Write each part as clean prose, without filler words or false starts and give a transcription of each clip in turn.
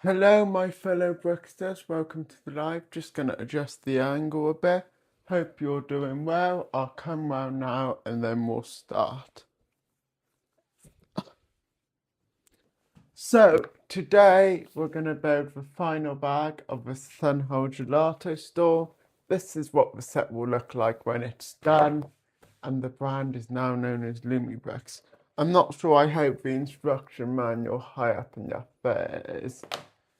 Hello, my fellow Bricksters. Welcome to the live. Just going to adjust the angle a bit. Hope you're doing well. I'll come round now and then we'll start. So, today we're going to build the final bag of the Funwhole Gelato store. This is what the set will look like when it's done. And the brand is now known as Lumibricks. I'm not sure, I hope the instruction manual high up in there, but it is.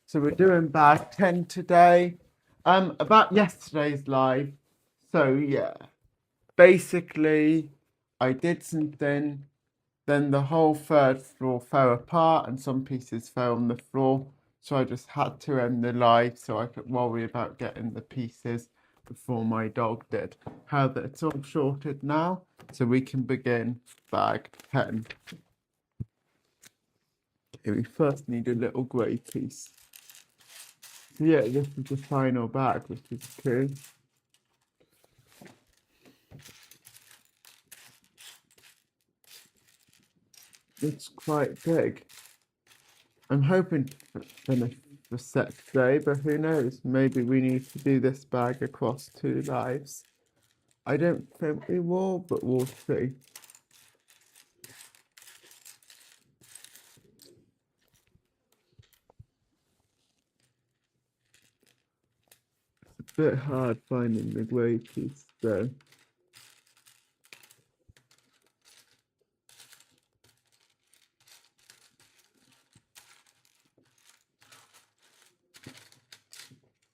So we're doing bag 10 today. About yesterday's live. So yeah, basically I did something, then the whole third floor fell apart and some pieces fell on the floor. So I just had to end the live so I could worry about getting the pieces before my dog did. However, it's all sorted now, so we can begin bag 10. Okay, we first need a little grey piece. Yeah, this is the final bag, which is cool. It's quite big. I'm hoping to finish the set today, but who knows? Maybe we need to do this bag across 2 lives. I don't think we will, but we'll see. It's a bit hard finding the grey piece, though.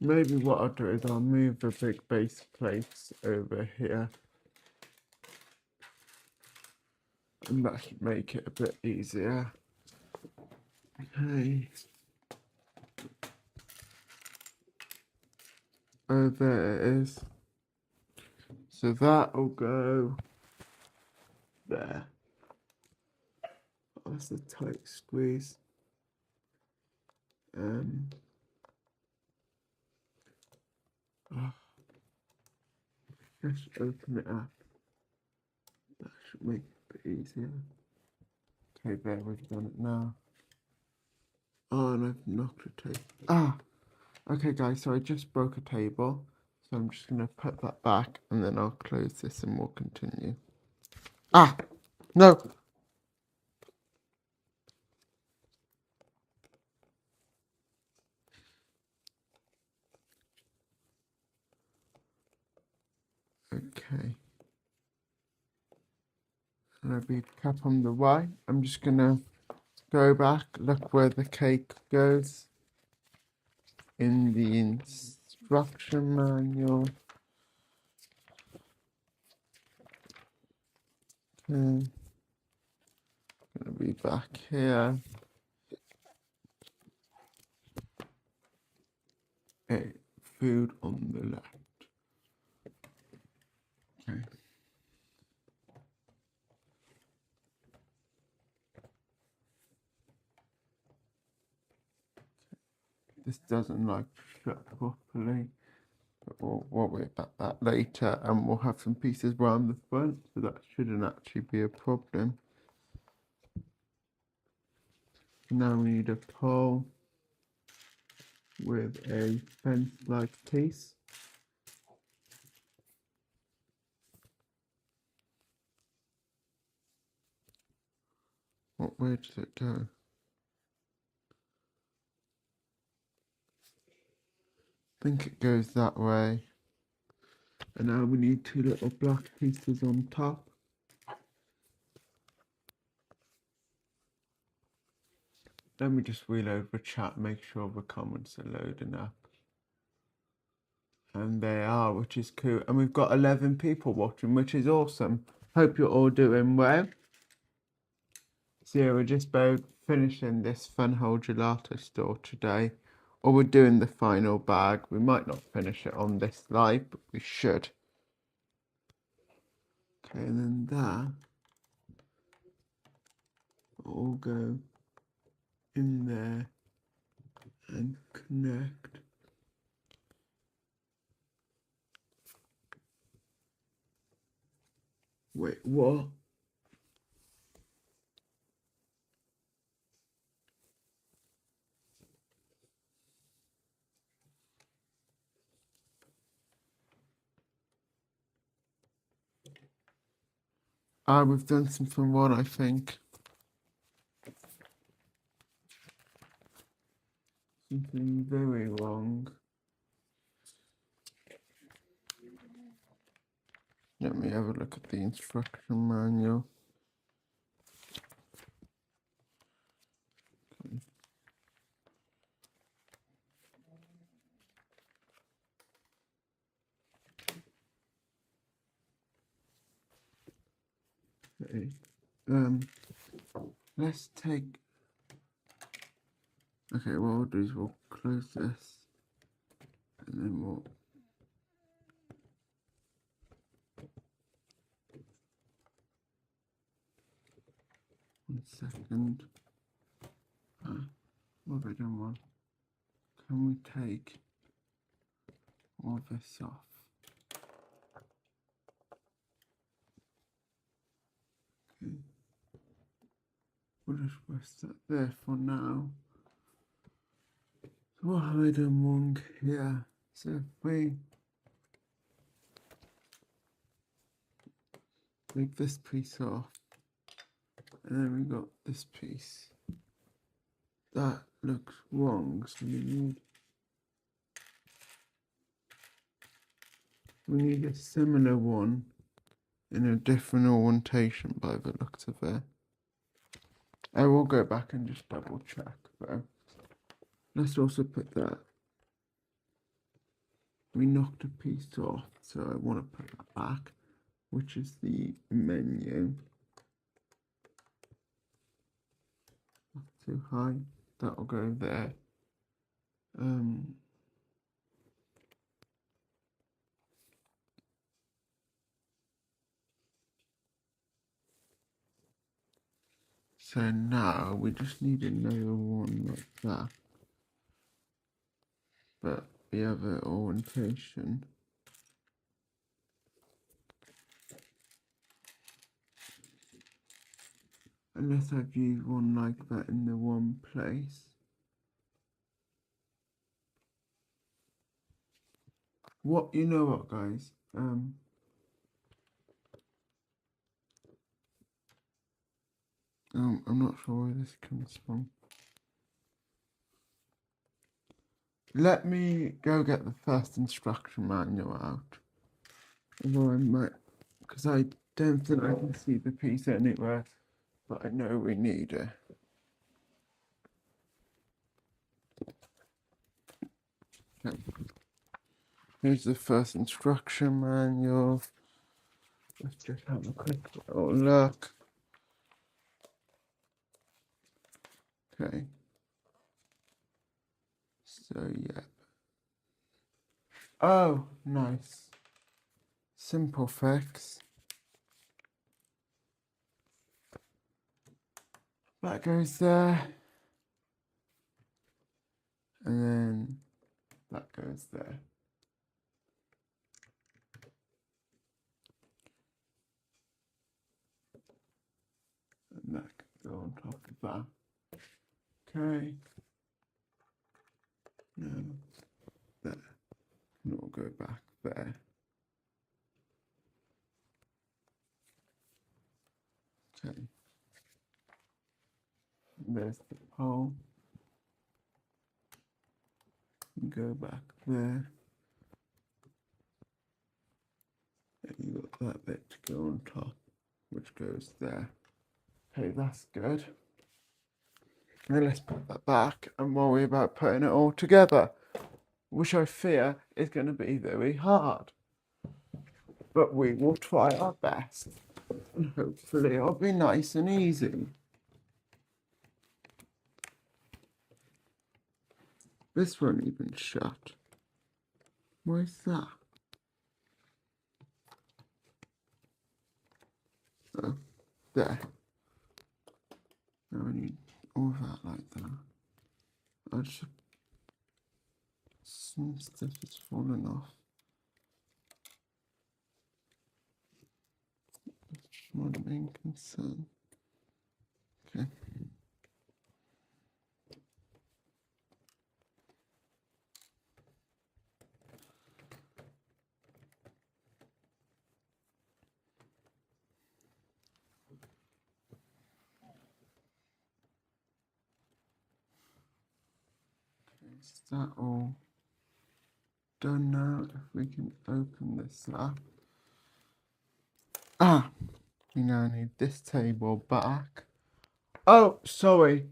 Maybe what I'll do is I'll move the big base plates over here. And that should make it a bit easier. Okay. Oh, there it is. So that'll go there. That's a tight squeeze. Just open it up. That should make it a bit easier. Okay, there, we've done it now. Oh, and I've knocked a table. Ah! Okay, guys, so I just broke a table. So I'm just going to put that back and then I'll close this and we'll continue. Ah! No! Okay. And I'll be cap on the Y. I'm just going to go back, look where the cake goes in the instruction manual. Okay. Gonna be back here. Food on the left. Okay. This doesn't like shut properly, but we'll worry about that later, and we'll have some pieces around the front, so that shouldn't actually be a problem. Now we need a pole with a fence-like piece. What way does it go? I think it goes that way. And now we need 2 little black pieces on top. Let me just wheel over chat, make sure the comments are loading up. And they are, which is cool. And we've got 11 people watching, which is awesome. Hope you're all doing well. So yeah, we're just about finishing this Funwhole Gelato store today. Or we're doing the final bag. We might not finish it on this live, but we should. Okay, and then that will all go in there and connect. Wait, what? We've done something wrong, I think. Something very wrong. Let me have a look at the instruction manual. Okay. Let's take. Okay, what we'll do is we'll close this, and then we'll. One second. What have I done wrong? Can we take all this off? Okay. We'll just rest that there for now. So what have I done wrong here? So if we take this piece off, and then we got this piece. That looks wrong, so we need a similar one in a different orientation by the looks of it. I will go back and just double check though. Let's also put that. We knocked a piece off, so I want to put that back, which is the menu. Not too high. That'll go there. So now we just need another one like that, but the other orientation. Unless I've used one like that in the one place. What, you know what guys, I'm not sure where this comes from. Let me go get the first instruction manual out. Although I might, because I don't think I can see the piece anywhere, but I know we need it. Okay. Here's the first instruction manual. Let's just have a quick little look. Okay. So, yeah. Oh, nice. Simple fix. That goes there. And then that goes there. And that can go on top of that. Okay. No. There. And it'll go back there. Okay. There's the pole. Go back there. And you got that bit to go on top, which goes there. Okay, that's good. Now let's put that back and worry about putting it all together, which I fear is going to be very hard. But we will try our best, and hopefully it'll be nice and easy. This won't even shut. Why is that? Oh, there. Now I need all that like that. I just... some stuff is falling off. That's my main concern. Okay. Is that all done now? If we can open this up. Ah, we now need this table back. Oh, sorry.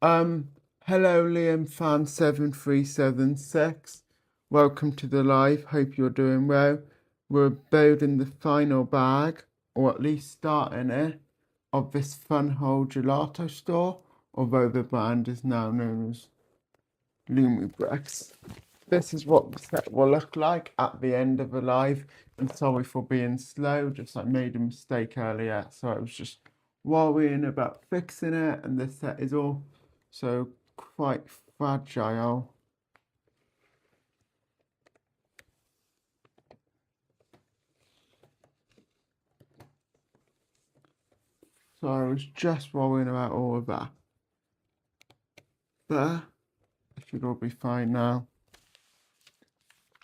Hello, Liam Fan 7376. Welcome to the live. Hope you're doing well. We're building the final bag, or at least starting it, of this Funwhole Gelato store, although the brand is now known as Bricks. This is what the set will look like at the end of the live. And sorry for being slow, just I made a mistake earlier, so I was just worrying about fixing it, and this set is all so quite fragile. So I was just worrying about all of that. But it should all be fine now.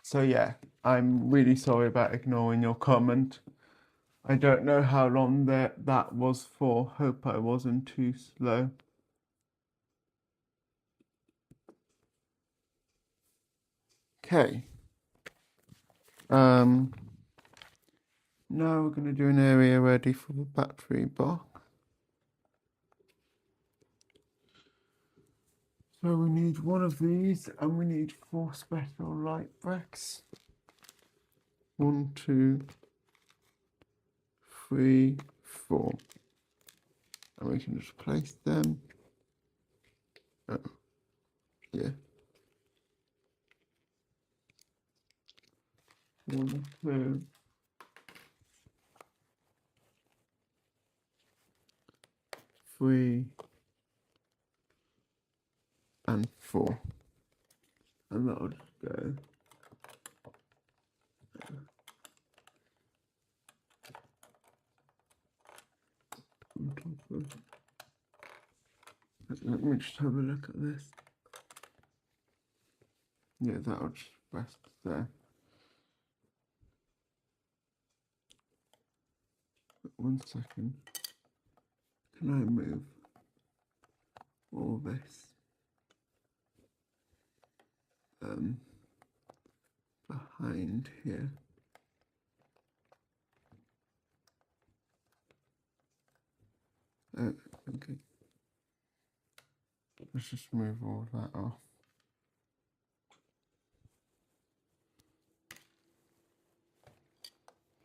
So yeah, I'm really sorry about ignoring your comment. I don't know how long that was for. Hope I wasn't too slow. Okay. Now we're going to do an area ready for the battery box. So we need one of these, and we need 4 special light bricks. 1, 2, 3, 4. And we can just place them. Oh, yeah. 1, 2. 3 and 4. And that'll just go. On top of. Let me just have a look at this. Yeah, that'll just rest there. But 1 second. Can I move all this behind here? Oh, okay. Let's just move all of that off.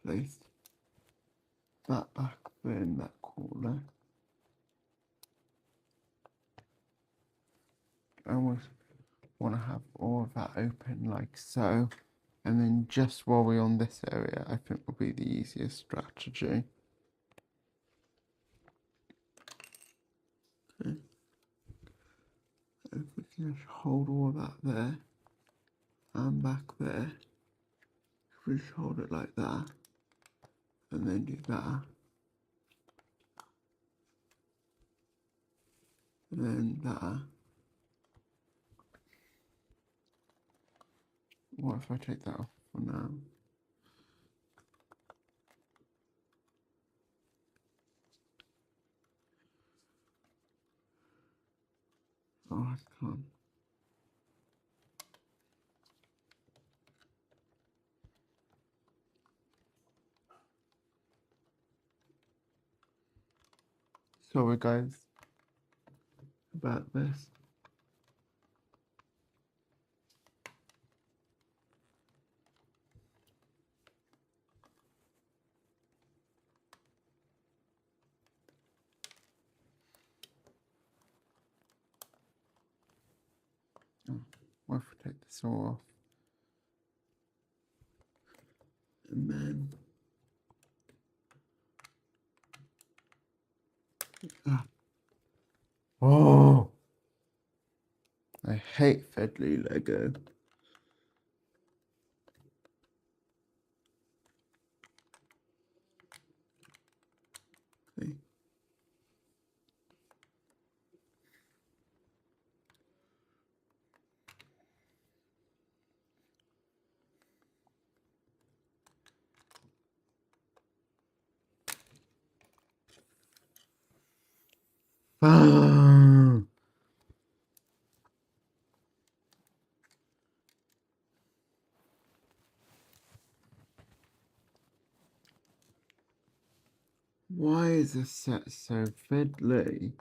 Place that back there in that corner. I almost want to have all of that open like so. And then just while we're on this area, I think will be the easiest strategy. Okay. If we can just hold all of that there and back there. If we just hold it like that and then do that. And then that. What if I take that off for now? Oh, I can't. Sorry guys about this. Oh, what if we take this all off? And then oh, I hate Fedley Lego. Okay. Ah. Why is this set so fiddly?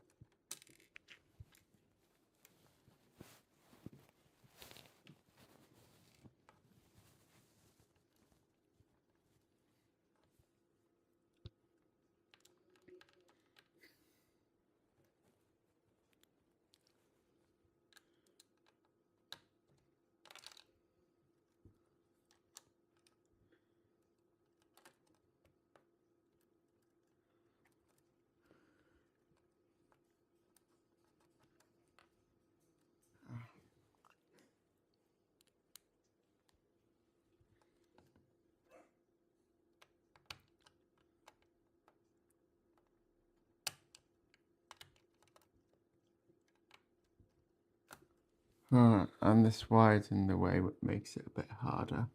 And this wire's in the way, which makes it a bit harder.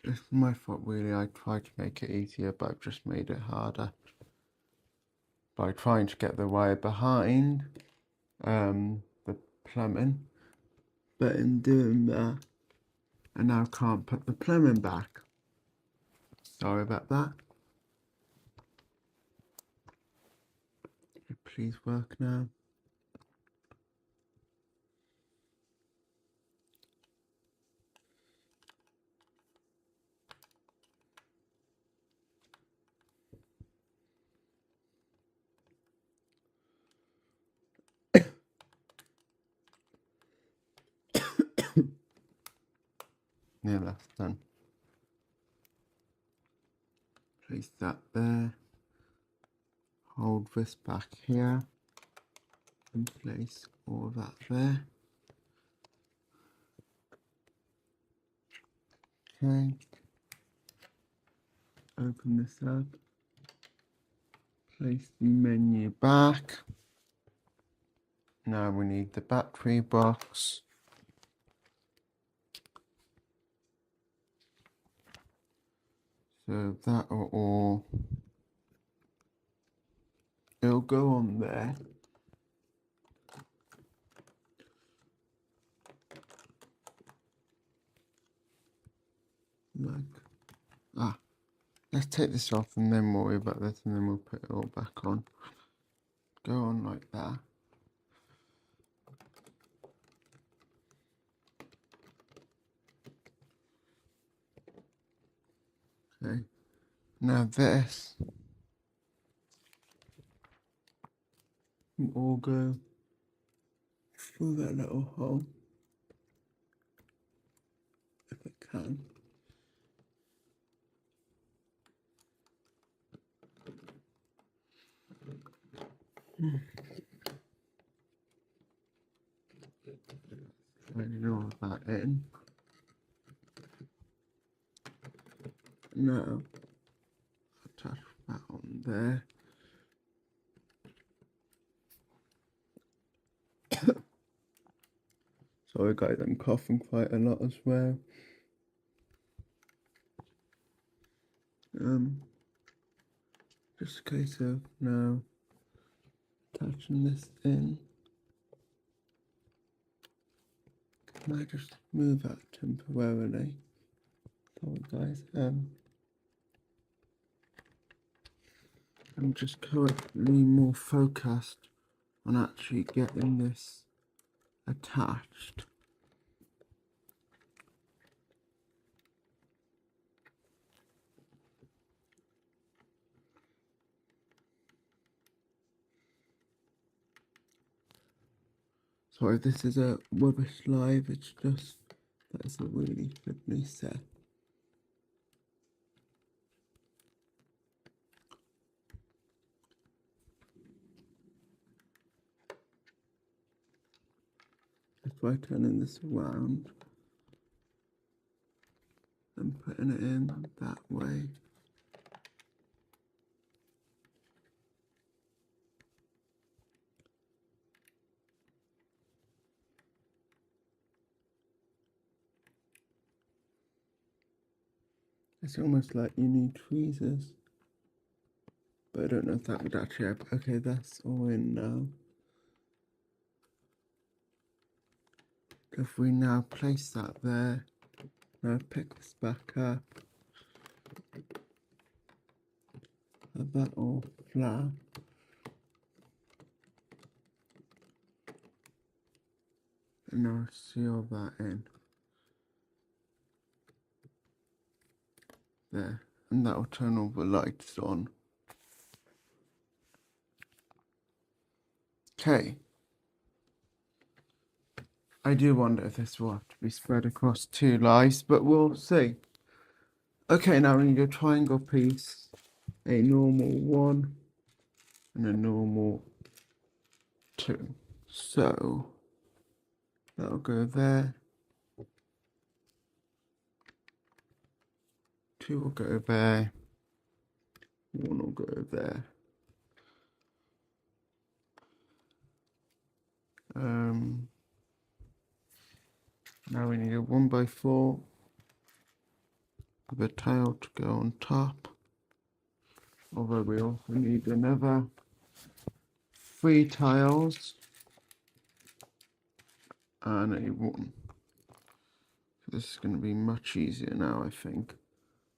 It's my fault really, I tried to make it easier, but I've just made it harder. By trying to get the wire behind the plumbing. But in doing that, I now can't put the plumbing back. Sorry about that. Please work now. Yeah, that's done. Place that there. Hold this back here. And place all that there. Okay. Open this up. Place the menu back. Now we need the battery box. So that will all, it'll go on there. Like, let's take this off and then worry about this and then we'll put it all back on. Go on like that. Okay, now this will all go through that little hole, if it can. Sliding all of that in. Now, attach that on there. Sorry guys, I'm coughing quite a lot as well. Just a case of now attaching this in. Can I just move that temporarily? Sorry guys, I'm just currently more focused on actually getting this attached. Sorry, this is a rubbish live, it's just, that's a really fiddly set. Just by turning this around and putting it in that way. It's almost like you need tweezers, but I don't know if that would actually help. Okay, that's all in now. if we now place that there, now pick this back up, have that all flat. And now seal that in. There. And that will turn all the lights on. Okay. I do wonder if this will have to be spread across 2 lights, but we'll see. Okay, now we need a triangle piece, a normal 1, and a normal 2. So, that'll go there. 2 will go there. 1 will go there. Now we need a 1x4 with a tile to go on top. Although we also need another 3 tiles and a 1. This is going to be much easier now, I think.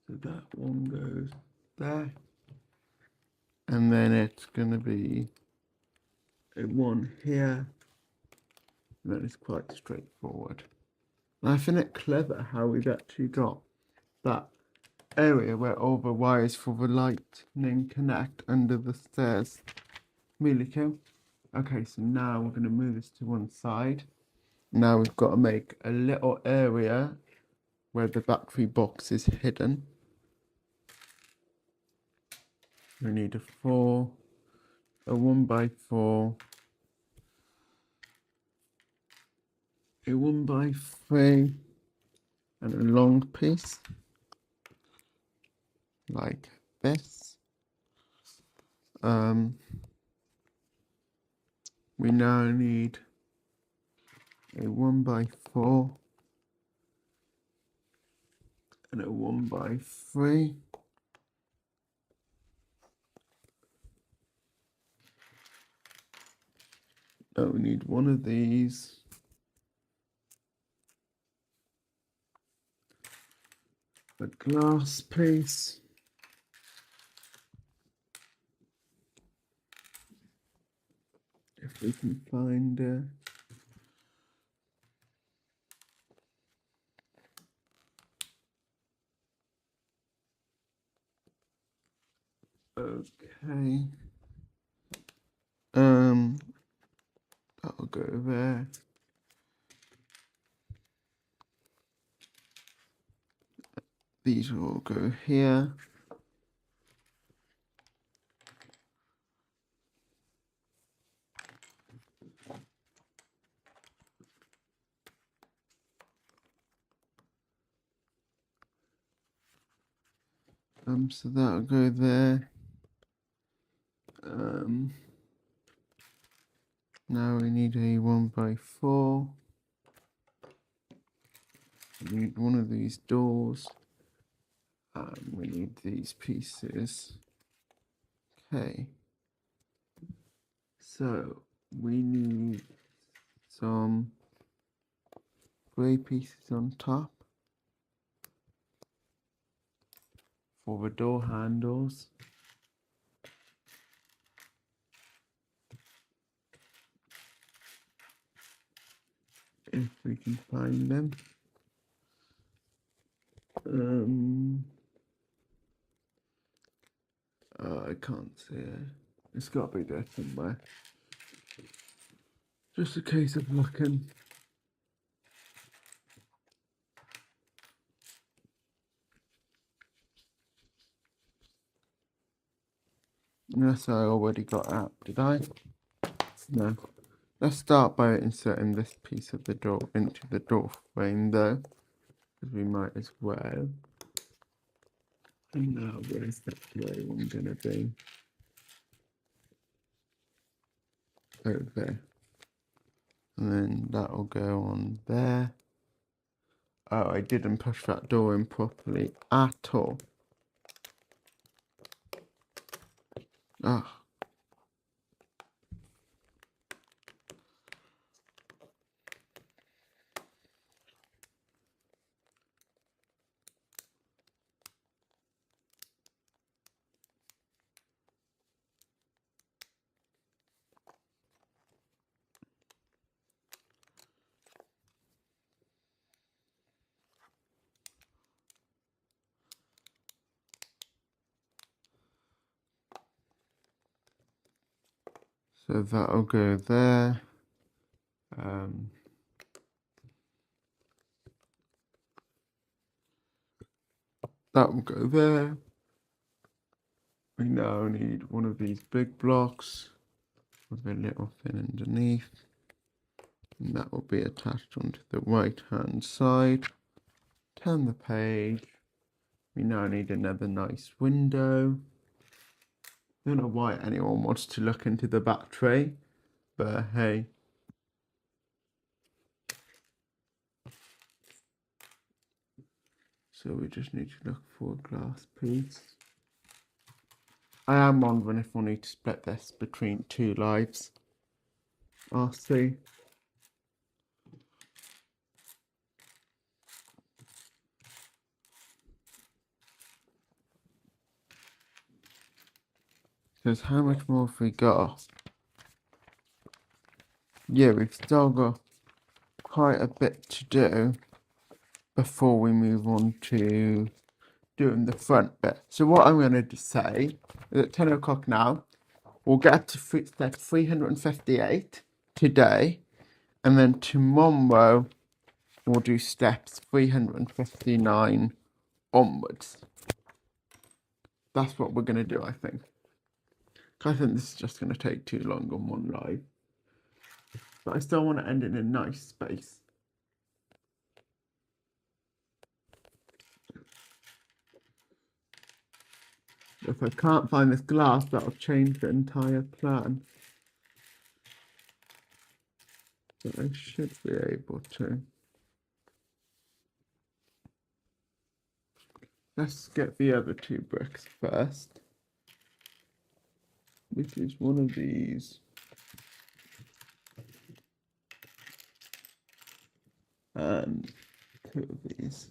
So that one goes there. And then it's going to be a 1 here. And that is quite straightforward. And I find it clever how we've actually got that area where all the wires for the lightning connect under the stairs. Really cool. Okay, so now we're going to move this to one side. Now we've got to make a little area where the battery box is hidden. We need a 4, a 1x4, a 1x3, and a long piece like this. We now need a 1x4 and a 1x3. Now we need one of these. A glass piece. If we can find it. Okay. That'll go there. These will all go here. So that'll go there. Now we need a 1x4. We need one of these doors. And we need these pieces. Okay. So we need some grey pieces on top for the door handles. If we can find them. I can't see it. It's got to be there somewhere. Just a case of looking. Unless I already got out, did I? No. Let's start by inserting this piece of the door into the door frame though, because we might as well. And now where's that grey one gonna be? Over there. And then that'll go on there. Oh, I didn't push that door in properly at all. Ah. So that'll go there. That will go there. We now need one of these big blocks with a little thing underneath. And that will be attached onto the right hand side. Turn the page. We now need another nice window. I don't know why anyone wants to look into the back tray, but hey. So we just need to look for a glass piece. I am wondering if I need to split this between two lives. I'll see. Because how much more have we got? Yeah, we've still got quite a bit to do before we move on to doing the front bit. So what I'm going to say is at 10 o'clock now, we'll get to step 358 today, and then tomorrow we'll do steps 359 onwards. That's what we're going to do, I think. I think this is just going to take too long on one live. But I still want to end in a nice space. If I can't find this glass, that'll change the entire plan. But I should be able to. Let's get the other two bricks first. Which is one of these. And two of these.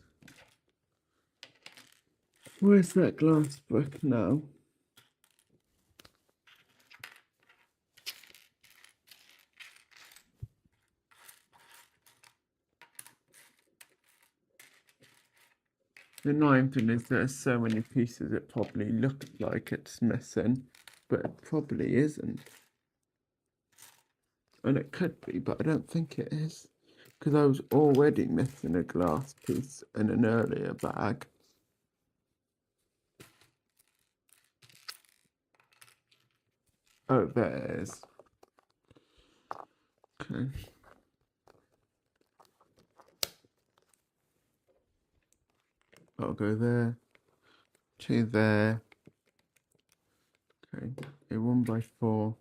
Where's that glass brick now? The annoying thing is there's so many pieces it probably looks like it's missing, but it probably isn't. And it could be, but I don't think it is. Because I was already missing a glass piece in an earlier bag. Oh, there it is. Okay. I'll go there. To there. Okay. A 1x4.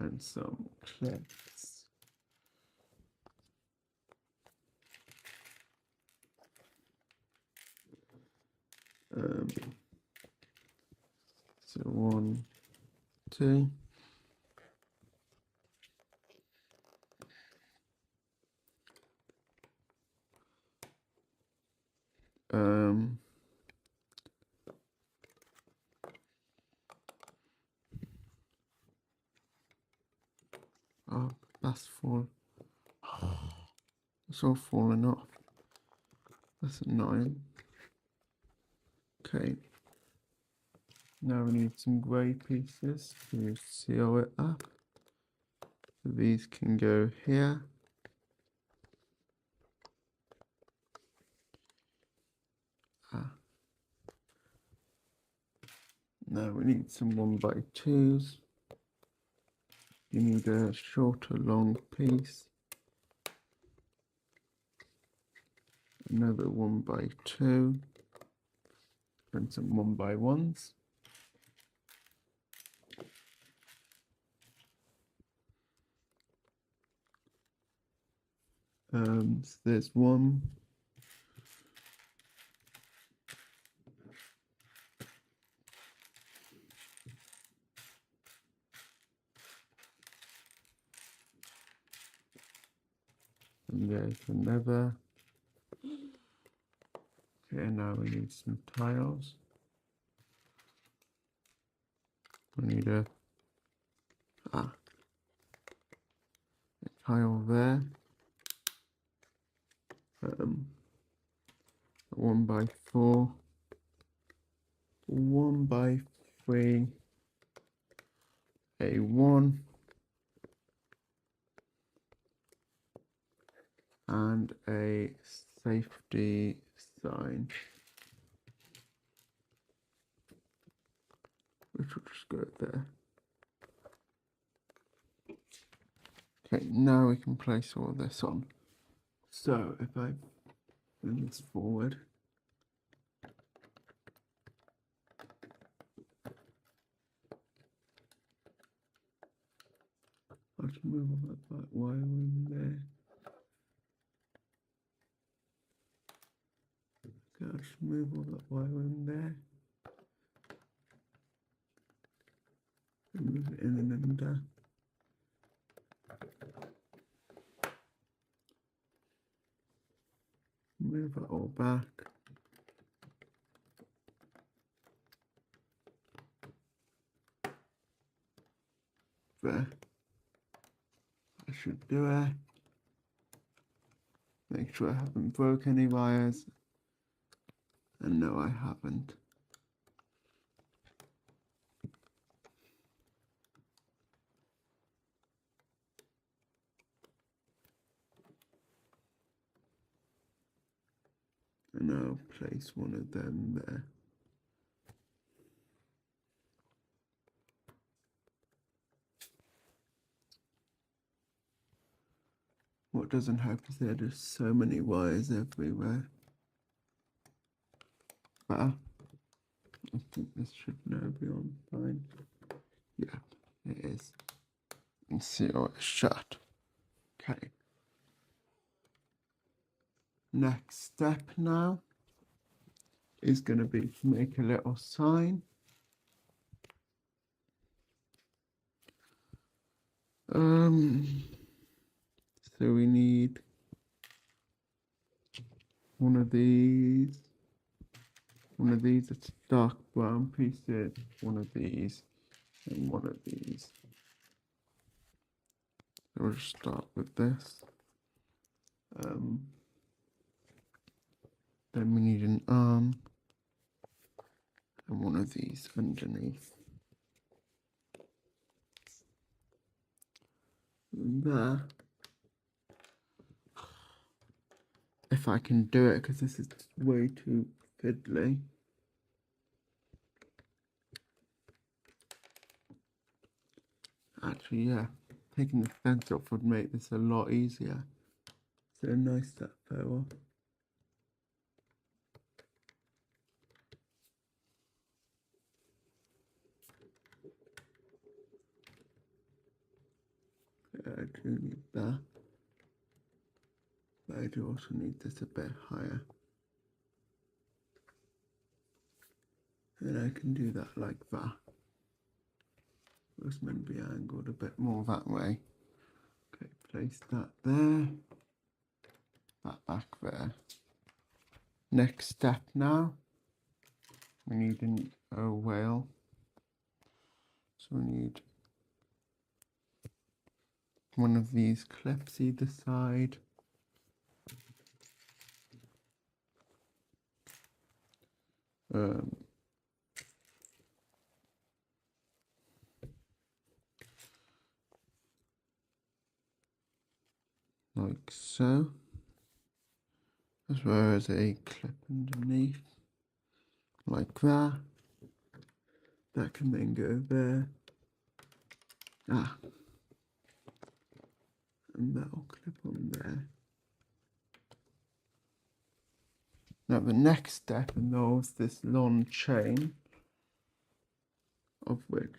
And some clips. So 1, 2. Oh, that's full. It's all falling off. That's annoying. Okay. Now we need some grey pieces to seal it up. So these can go here. Now we need some 1x2s. You need a shorter long piece. Another 1x2. And some 1x1s. So there's one. And there's another. Okay, now we need some tiles. We need a tile there. 1x4, 1x3, A1 and a safety sign, which will just go there. Okay, now we can place all this on. So if I bring this forward, I can move all that back wire in there. Okay, I just move all that wire in there. And move it in and under. Move it all back. There. I should do it. Make sure I haven't broke any wires. And no, I haven't. And I'll place one of them there. What doesn't help is there are just so many wires everywhere. But I think this should now be on fine. Yeah, it is. And seal it shut. Okay. Next step now is going to be to make a little sign. So we need one of these, it's dark brown pieces, one of these, and one of these. So we'll just start with this. Then we need an arm and one of these underneath. And there. If I can do it, because this is way too fiddly. Actually, yeah, taking the fence off would make this a lot easier. So nice that fell off. I do need that. But I do also need this a bit higher. And I can do that like that. It's meant to be angled a bit more that way. Okay, place that there. That back there. Next step now. We need a whale. So we need one of these clips either side. Like so, as well as a clip underneath, like that. That can then go there. And that'll clip on there. Now the next step involves this long chain, of which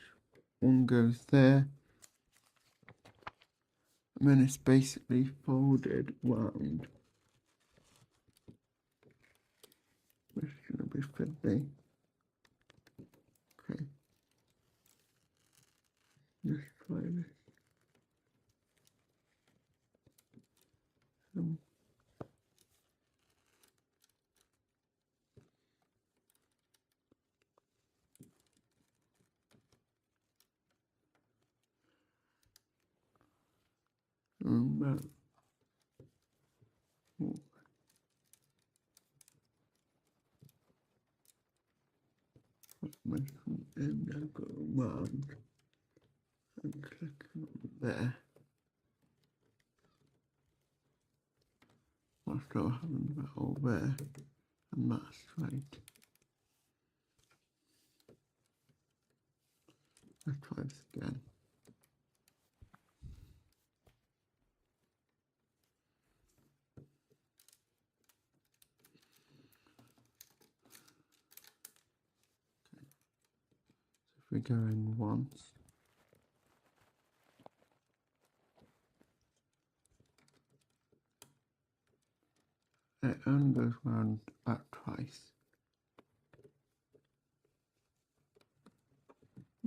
one goes there, and then it's basically folded round, which is going to be fiddly. Okay, just try this. And I go around and click on there. I'm still having that all there, and that's straight. Let's try this again. Okay. So if we go in once, it only goes round about twice.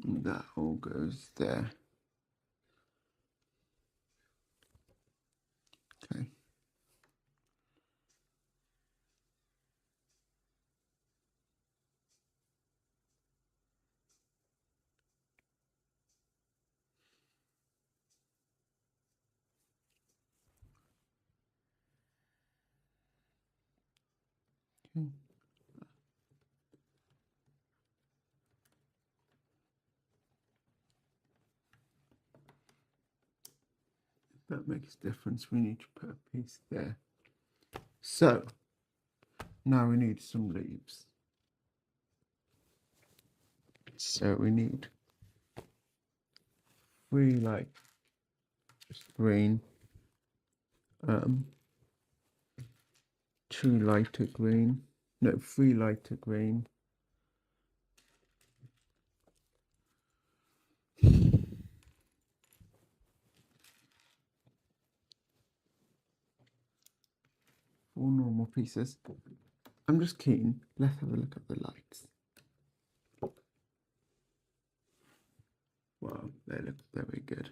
And that all goes there. Okay. Okay. If that makes a difference, we need to put a piece there. So now we need some leaves. So we need 3 like just green, 2 lighter green, no 3 lighter green, 4 normal pieces. I'm just keen. Let's have a look at the lights. Wow, they look very good.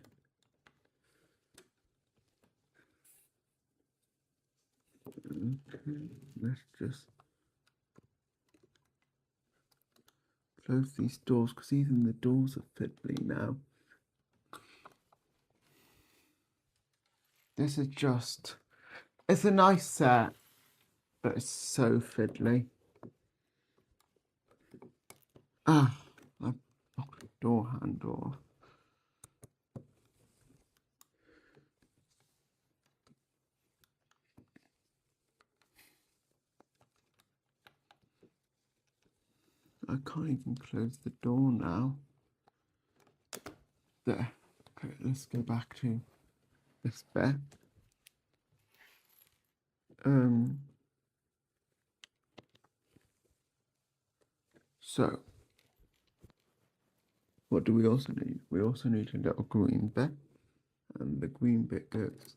Okay, let's just close these doors because even the doors are fiddly now. This is just, it's a nice set, but it's so fiddly. Ah, I knocked the door handle off. I can't even close the door now. There. Okay, let's go back to this bit. So, what do we also need? We also need a little green bit, and the green bit goes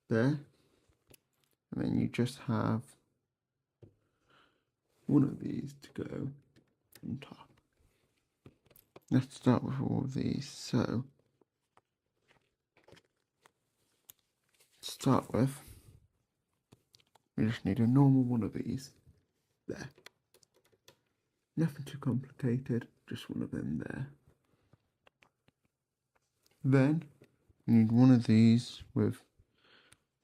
there, and then you just have one of these to go on top. Let's start with all of these. So, to start with, we just need a normal one of these there. Nothing too complicated, just one of them there. Then we need one of these with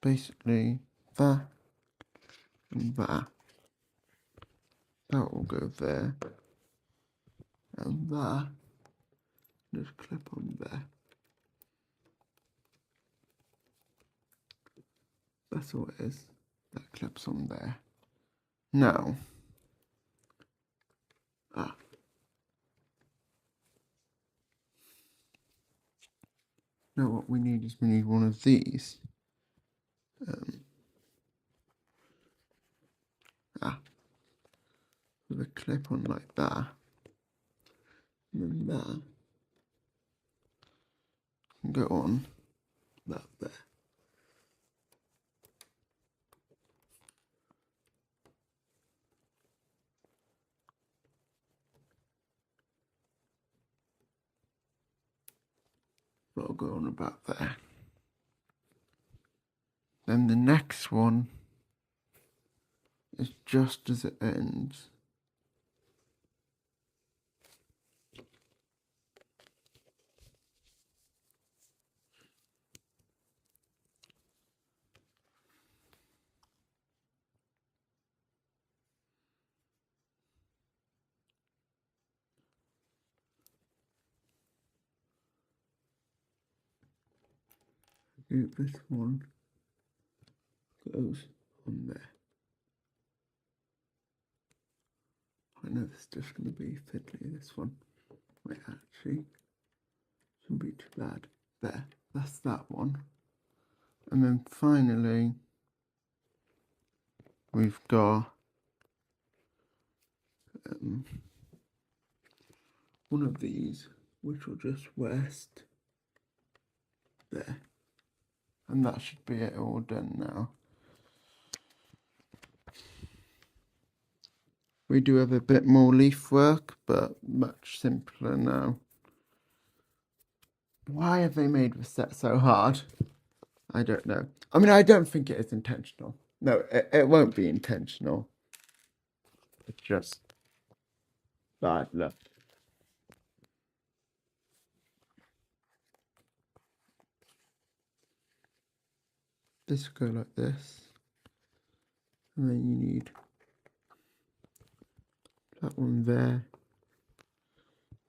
basically that and that. That will go there, and that just clip on there. That's all it is. That clips on there. Now, now what we need is we need one of these. With a clip on like that, and then that can go on that there. That'll go on about there. Then the next one is just as it ends. this one goes on there. I know this is just going to be fiddly, this one. Wait, actually, shouldn't be too bad. There, that's that one. And then finally, we've got one of these, which will just rest there. And that should be it all done now. We do have a bit more leaf work, but much simpler now. Why have they made this set so hard? I don't know. I mean, I don't think it is intentional. No, it won't be intentional. It's just bad luck. This will go like this. And then you need that one there.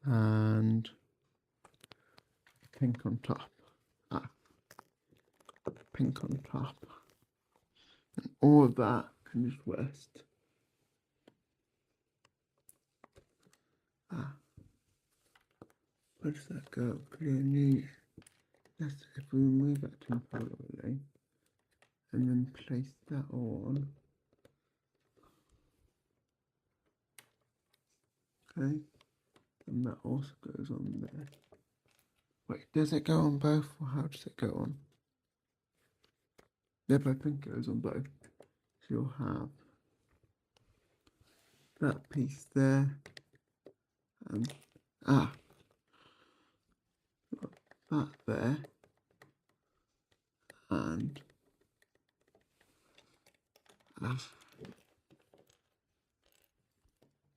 And pink on top. Pink on top. And all of that can just rest. Where does that go? If we remove that temporarily and then place that on. Okay. And that also goes on there. Wait, does it go on both or how does it go on? Yep, I think it goes on both. So you'll have that piece there and that there and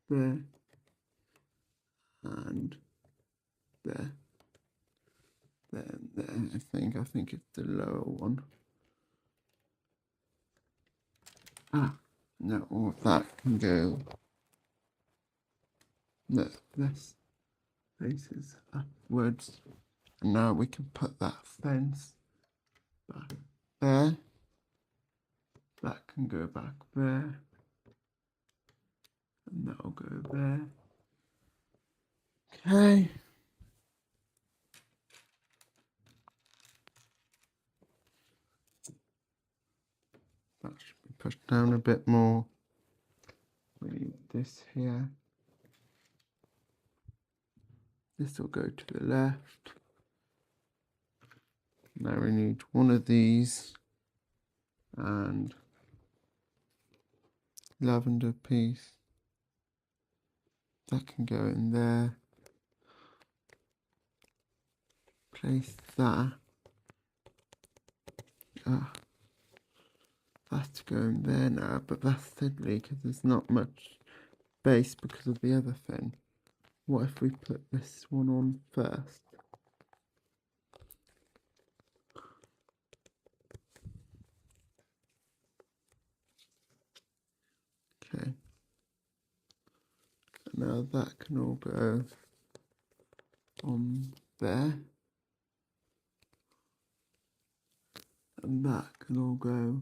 there and there. There, I think it's the lower one. Now all of that can go. Look, this faces upwards. And now we can put that fence back there. That can go back there. And that'll go there. Okay. That should be pushed down a bit more. We need this here. This will go to the left. Now we need one of these and lavender piece. That can go in there. Place that. That's going there now, but that's fiddly because there's not much space because of the other thing. What if we put this one on first? Okay. Now that can all go on there. And that can all go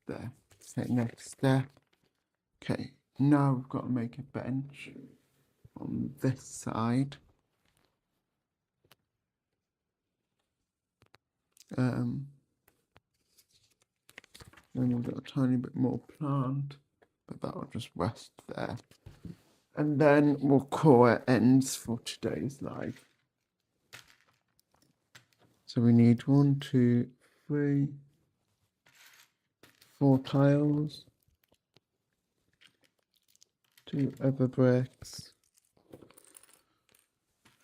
there. Okay, next step. Okay, now we've got to make a bench on this side. Then we've got a tiny bit more plant, but that will just rest there. And then we'll call it ends for today's live. So we need 1, 2, 3, 4 tiles, 2 other bricks,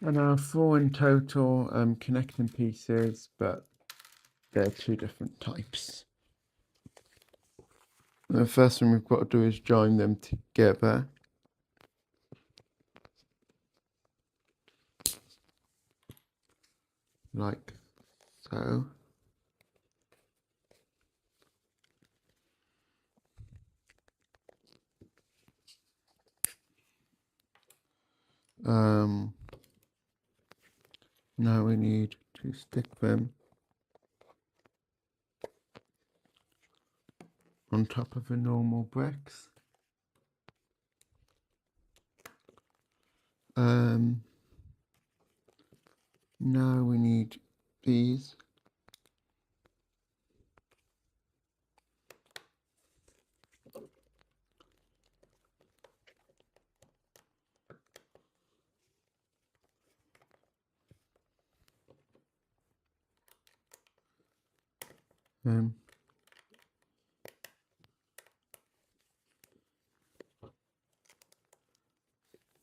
and our 4 in total connecting pieces, but they're 2 different types. And the first thing we've got to do is join them together. Like so. Now we need to stick them on top of the normal bricks. Now we need these.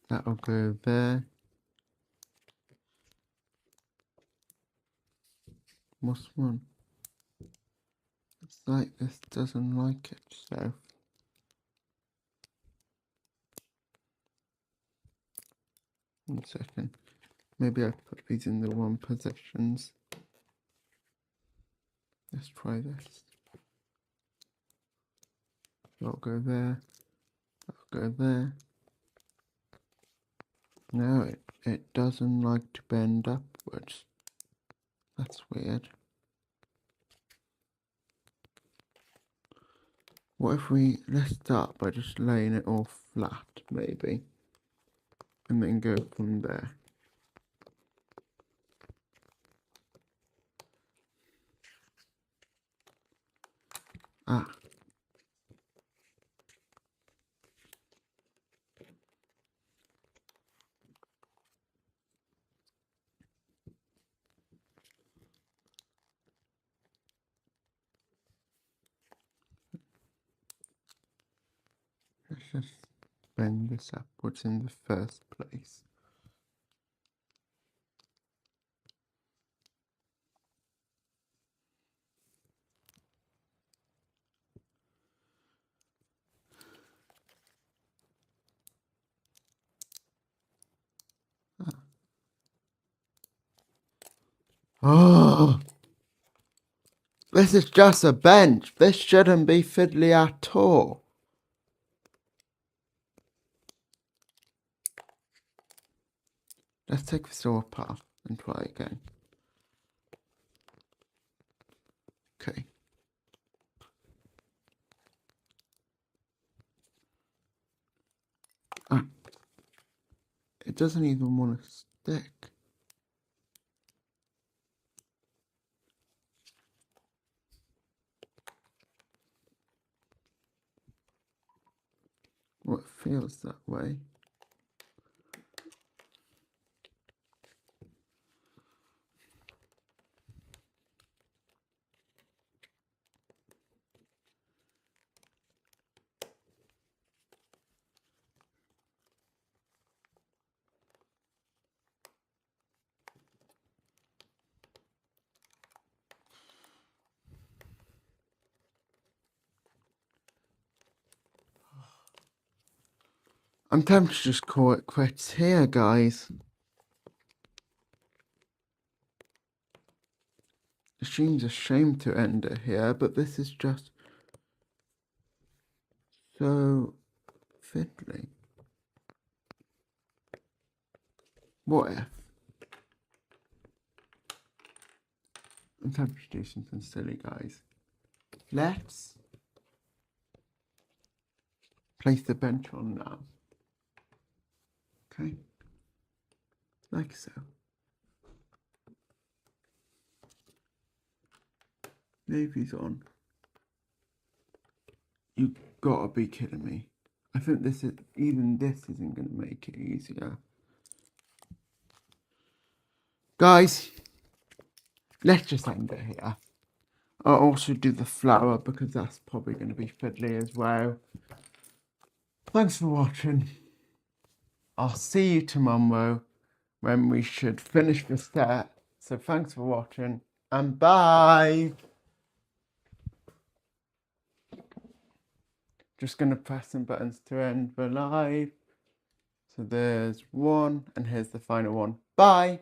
That'll go there. What's one? It's like this doesn't like it, so. One second. Maybe I've put these in the wrong positions. Let's try this. That'll go there. That'll go there. No, it doesn't like to bend upwards. That's weird. What if let's start by just laying it all flat, maybe, and then go from there. Ah. Let's just bend this upwards in the first place. Oh, this is just a bench. This shouldn't be fiddly at all. Let's take this all apart and try again. Okay. Ah. It doesn't even want to stick. Well, it feels that way. I'm tempted to just call it quits here, guys. It seems a shame to end it here, but this is just so fiddly. What if? I'm tempted to do something silly, guys. Let's place the bench on now. Okay, like so. Navy's on. You gotta be kidding me. I think even this isn't gonna make it easier. Guys, let's just end it here. I'll also do the flower because that's probably gonna be fiddly as well. Thanks for watching. I'll see you tomorrow when we should finish the set. So thanks for watching and bye. Just going to press some buttons to end the live. So there's one and here's the final one. Bye.